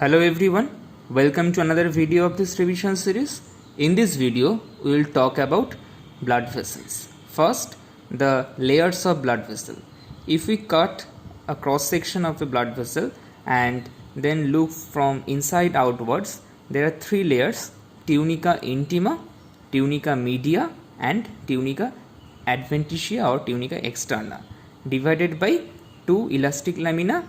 Hello everyone, welcome to another video of this revision series. In this video, we will talk about blood vessels. First, the layers of blood vessel. If we cut a cross section of a blood vessel and then look from inside outwards, there are three layers: tunica intima, tunica media and tunica adventitia or tunica externa, divided by two elastic lamina,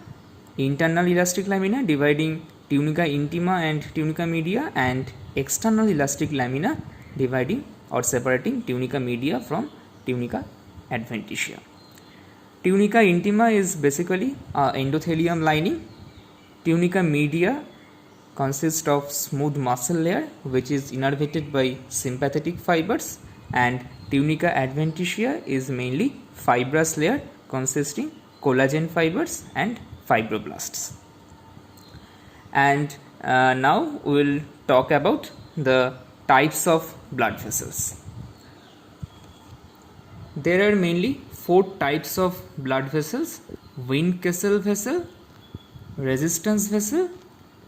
internal elastic lamina dividing tunica intima and tunica media, and external elastic lamina dividing or separating tunica media from tunica adventitia. Tunica intima is basically endothelium lining. Tunica media consists of smooth muscle layer which is innervated by sympathetic fibers, and tunica adventitia is mainly fibrous layer consisting collagen fibers and fibroblasts. And now we will talk about the types of blood vessels. There are mainly four types of blood vessels: Wien-Kessel vessel, resistance vessel,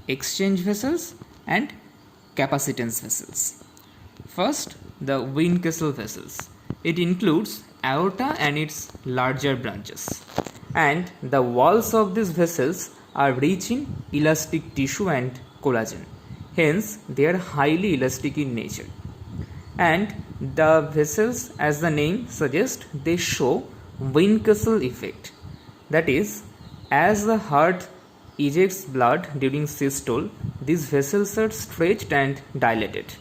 exchange vessels and capacitance vessels. First, the Wien-Kessel vessels. It includes aorta and its larger branches, and the walls of these vessels are rich in elastic tissue and collagen. Hence, they are highly elastic in nature. And the vessels, as the name suggests, they show Wien-Kessel effect. That is, as the heart ejects blood during systole, these vessels are stretched and dilated.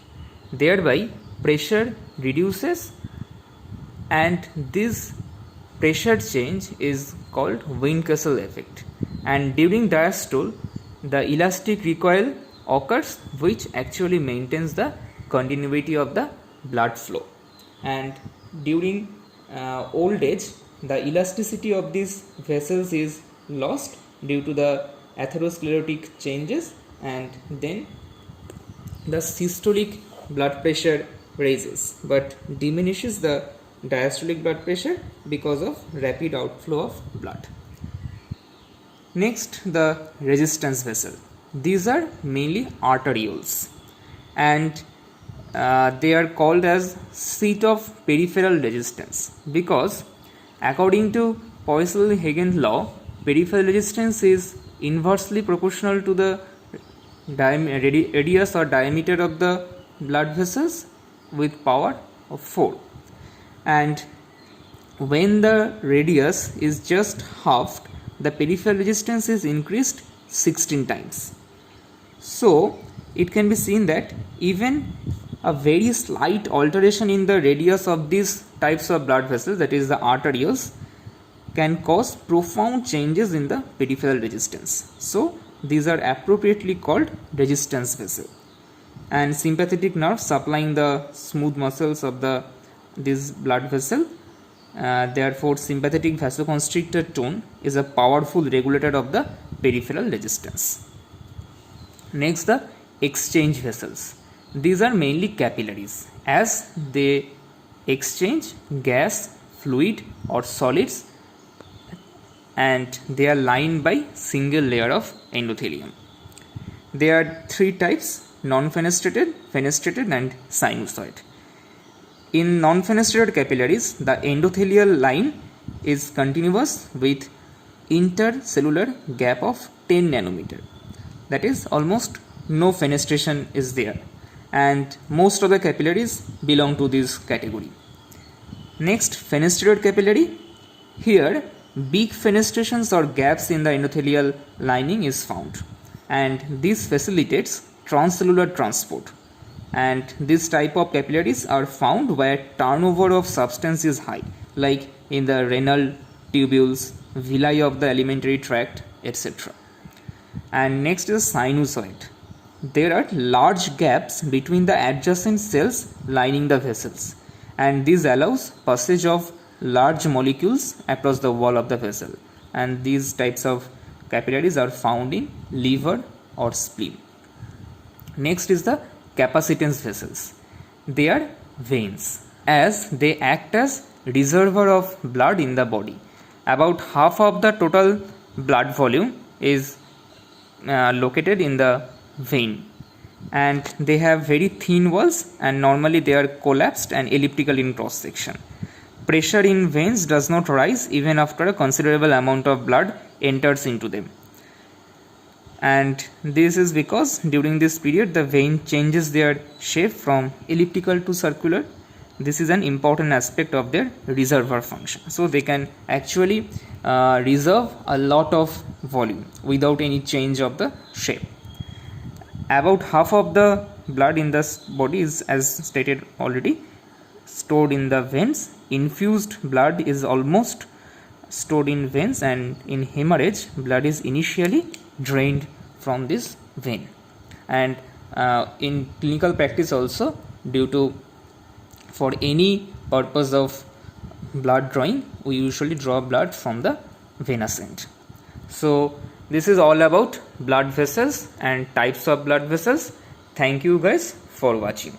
Thereby, pressure reduces, and this pressure change is called Wien-Kessel effect. And during diastole, the elastic recoil occurs, which actually maintains the continuity of the blood flow. And during old age, the elasticity of these vessels is lost due to the atherosclerotic changes, and then the systolic blood pressure rises but diminishes the diastolic blood pressure because of rapid outflow of blood. Next, the resistance vessel. These are mainly arterioles, and they are called as seat of peripheral resistance because according to Poiseuille-Hagen law, peripheral resistance is inversely proportional to the radius or diameter of the blood vessels with power of 4. And when the radius is just halved, the peripheral resistance is increased 16 times. So it can be seen that even a very slight alteration in the radius of these types of blood vessels, that is the arterioles, can cause profound changes in the peripheral resistance. So these are appropriately called resistance vessel. And sympathetic nerve supplying the smooth muscles of this blood vessel. Therefore, sympathetic vasoconstrictor tone is a powerful regulator of the peripheral resistance. Next, the exchange vessels. These are mainly capillaries, as they exchange gas, fluid or solids, and they are lined by single layer of endothelium. There are three types: non-fenestrated, fenestrated and sinusoid. In non-fenestrated capillaries, the endothelial line is continuous with intercellular gap of 10 nanometer. That is, almost no fenestration is there, and most of the capillaries belong to this category. Next, fenestrated capillary. Here, big fenestrations or gaps in the endothelial lining is found, and this facilitates transcellular transport. And this type of capillaries are found where turnover of substance is high, like in the renal tubules, villi of the alimentary tract, etc. And next is sinusoid. There are large gaps between the adjacent cells lining the vessels, and this allows passage of large molecules across the wall of the vessel. And these types of capillaries are found in liver or spleen. Next is the capacitance vessels. They are veins, as they act as reservoir of blood in the body. About half of the total blood volume is located in the vein, and they have very thin walls, and normally they are collapsed and elliptical in cross section. Pressure in veins does not rise even after a considerable amount of blood enters into them, and this is because during this period the vein changes their shape from elliptical to circular. This is an important aspect of their reservoir function, so they can actually reserve a lot of volume without any change of the shape. About half of the blood in the body is, as stated already, stored in the veins. Infused blood is almost stored in veins, and in hemorrhage blood is initially drained from this vein. And in clinical practice also, due to for any purpose of blood drawing, we usually draw blood from the venous end. So this is all about blood vessels and types of blood vessels. Thank you guys for watching.